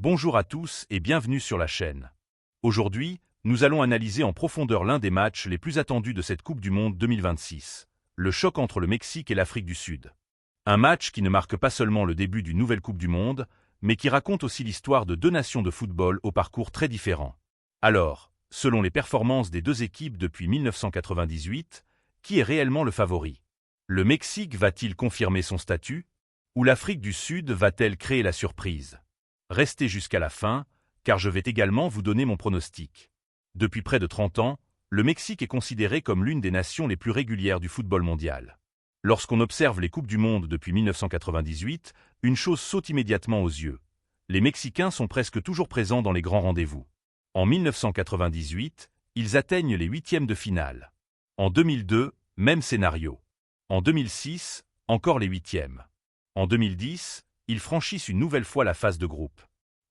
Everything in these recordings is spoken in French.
Bonjour à tous et bienvenue sur la chaîne. Aujourd'hui, nous allons analyser en profondeur l'un des matchs les plus attendus de cette Coupe du Monde 2026, le choc entre le Mexique et l'Afrique du Sud. Un match qui ne marque pas seulement le début d'une nouvelle Coupe du Monde, mais qui raconte aussi l'histoire de deux nations de football au parcours très différents. Alors, selon les performances des deux équipes depuis 1998, qui est réellement le favori? Le Mexique va-t-il confirmer son statut? Ou l'Afrique du Sud va-t-elle créer la surprise? Restez jusqu'à la fin, car je vais également vous donner mon pronostic. Depuis près de 30 ans, le Mexique est considéré comme l'une des nations les plus régulières du football mondial. Lorsqu'on observe les Coupes du Monde depuis 1998, une chose saute immédiatement aux yeux. Les Mexicains sont presque toujours présents dans les grands rendez-vous. En 1998, ils atteignent les huitièmes de finale. En 2002, même scénario. En 2006, encore les huitièmes. En 2010, ils franchissent une nouvelle fois la phase de groupe.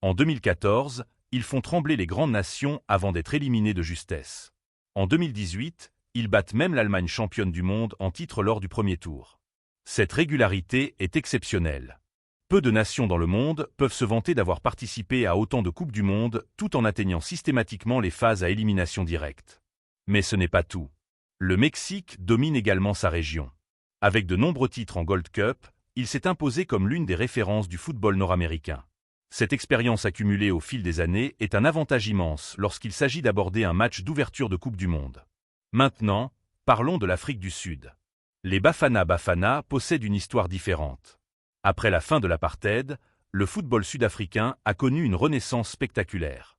En 2014, ils font trembler les grandes nations avant d'être éliminés de justesse. En 2018, ils battent même l'Allemagne championne du monde en titre lors du premier tour. Cette régularité est exceptionnelle. Peu de nations dans le monde peuvent se vanter d'avoir participé à autant de Coupes du Monde tout en atteignant systématiquement les phases à élimination directe. Mais ce n'est pas tout. Le Mexique domine également sa région. Avec de nombreux titres en Gold Cup, il s'est imposé comme l'une des références du football nord-américain. Cette expérience accumulée au fil des années est un avantage immense lorsqu'il s'agit d'aborder un match d'ouverture de Coupe du Monde. Maintenant, parlons de l'Afrique du Sud. Les Bafana Bafana possèdent une histoire différente. Après la fin de l'apartheid, le football sud-africain a connu une renaissance spectaculaire.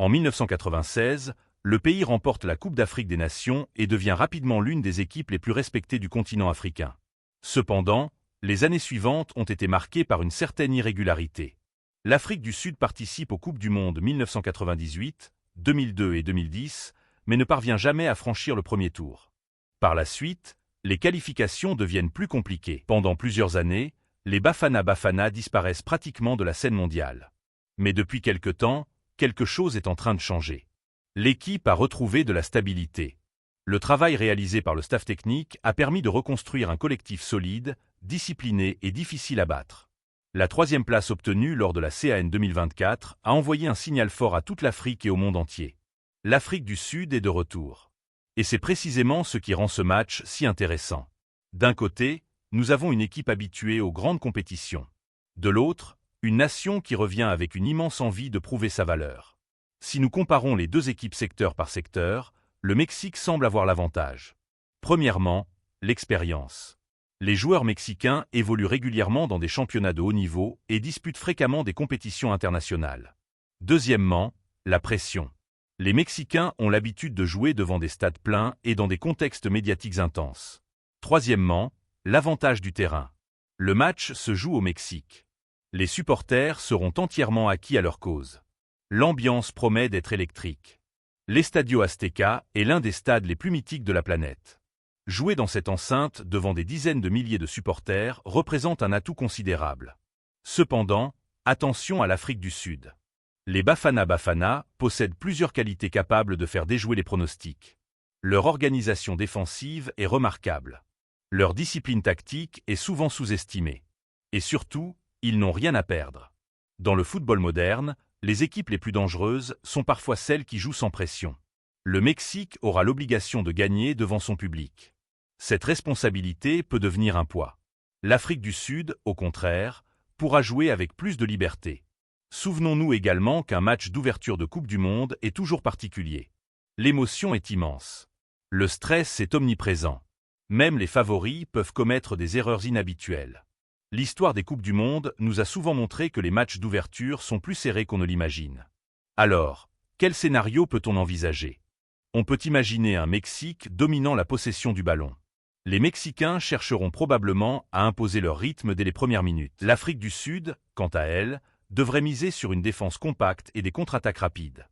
En 1996, le pays remporte la Coupe d'Afrique des Nations et devient rapidement l'une des équipes les plus respectées du continent africain. Cependant, les années suivantes ont été marquées par une certaine irrégularité. L'Afrique du Sud participe aux Coupes du Monde 1998, 2002 et 2010, mais ne parvient jamais à franchir le premier tour. Par la suite, les qualifications deviennent plus compliquées. Pendant plusieurs années, les Bafana Bafana disparaissent pratiquement de la scène mondiale. Mais depuis quelque temps, quelque chose est en train de changer. L'équipe a retrouvé de la stabilité. Le travail réalisé par le staff technique a permis de reconstruire un collectif solide, discipliné et difficile à battre. La troisième place obtenue lors de la CAN 2024 a envoyé un signal fort à toute l'Afrique et au monde entier. L'Afrique du Sud est de retour. Et c'est précisément ce qui rend ce match si intéressant. D'un côté, nous avons une équipe habituée aux grandes compétitions. De l'autre, une nation qui revient avec une immense envie de prouver sa valeur. Si nous comparons les deux équipes secteur par secteur, le Mexique semble avoir l'avantage. Premièrement, l'expérience. Les joueurs mexicains évoluent régulièrement dans des championnats de haut niveau et disputent fréquemment des compétitions internationales. Deuxièmement, la pression. Les Mexicains ont l'habitude de jouer devant des stades pleins et dans des contextes médiatiques intenses. Troisièmement, l'avantage du terrain. Le match se joue au Mexique. Les supporters seront entièrement acquis à leur cause. L'ambiance promet d'être électrique. L'Estadio Azteca est l'un des stades les plus mythiques de la planète. Jouer dans cette enceinte devant des dizaines de milliers de supporters représente un atout considérable. Cependant, attention à l'Afrique du Sud. Les Bafana Bafana possèdent plusieurs qualités capables de faire déjouer les pronostics. Leur organisation défensive est remarquable. Leur discipline tactique est souvent sous-estimée. Et surtout, ils n'ont rien à perdre. Dans le football moderne, les équipes les plus dangereuses sont parfois celles qui jouent sans pression. Le Mexique aura l'obligation de gagner devant son public. Cette responsabilité peut devenir un poids. L'Afrique du Sud, au contraire, pourra jouer avec plus de liberté. Souvenons-nous également qu'un match d'ouverture de Coupe du Monde est toujours particulier. L'émotion est immense. Le stress est omniprésent. Même les favoris peuvent commettre des erreurs inhabituelles. L'histoire des Coupes du Monde nous a souvent montré que les matchs d'ouverture sont plus serrés qu'on ne l'imagine. Alors, quel scénario peut-on envisager? On peut imaginer un Mexique dominant la possession du ballon. Les Mexicains chercheront probablement à imposer leur rythme dès les premières minutes. L'Afrique du Sud, quant à elle, devrait miser sur une défense compacte et des contre-attaques rapides.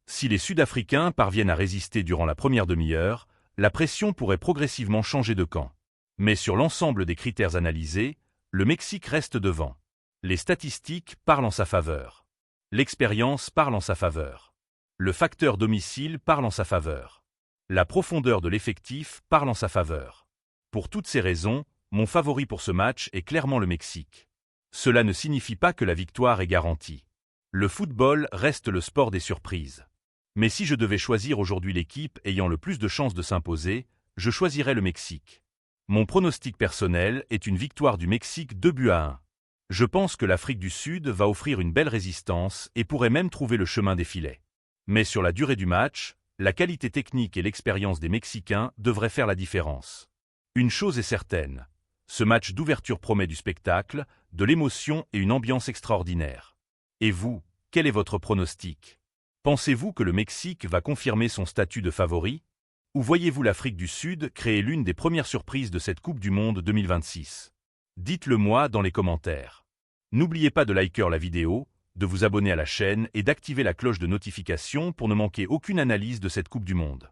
Si les Sud-Africains parviennent à résister durant la première demi-heure, la pression pourrait progressivement changer de camp. Mais sur l'ensemble des critères analysés, le Mexique reste devant. Les statistiques parlent en sa faveur. L'expérience parle en sa faveur. Le facteur domicile parle en sa faveur. La profondeur de l'effectif parle en sa faveur. Pour toutes ces raisons, mon favori pour ce match est clairement le Mexique. Cela ne signifie pas que la victoire est garantie. Le football reste le sport des surprises. Mais si je devais choisir aujourd'hui l'équipe ayant le plus de chances de s'imposer, je choisirais le Mexique. Mon pronostic personnel est une victoire du Mexique 2-1. Je pense que l'Afrique du Sud va offrir une belle résistance et pourrait même trouver le chemin des filets. Mais sur la durée du match, la qualité technique et l'expérience des Mexicains devraient faire la différence. Une chose est certaine, ce match d'ouverture promet du spectacle, de l'émotion et une ambiance extraordinaire. Et vous, quel est votre pronostic? Pensez-vous que le Mexique va confirmer son statut de favori? Ou voyez-vous l'Afrique du Sud créer l'une des premières surprises de cette Coupe du Monde 2026? Dites-le moi dans les commentaires. N'oubliez pas de liker la vidéo, de vous abonner à la chaîne et d'activer la cloche de notification pour ne manquer aucune analyse de cette Coupe du Monde.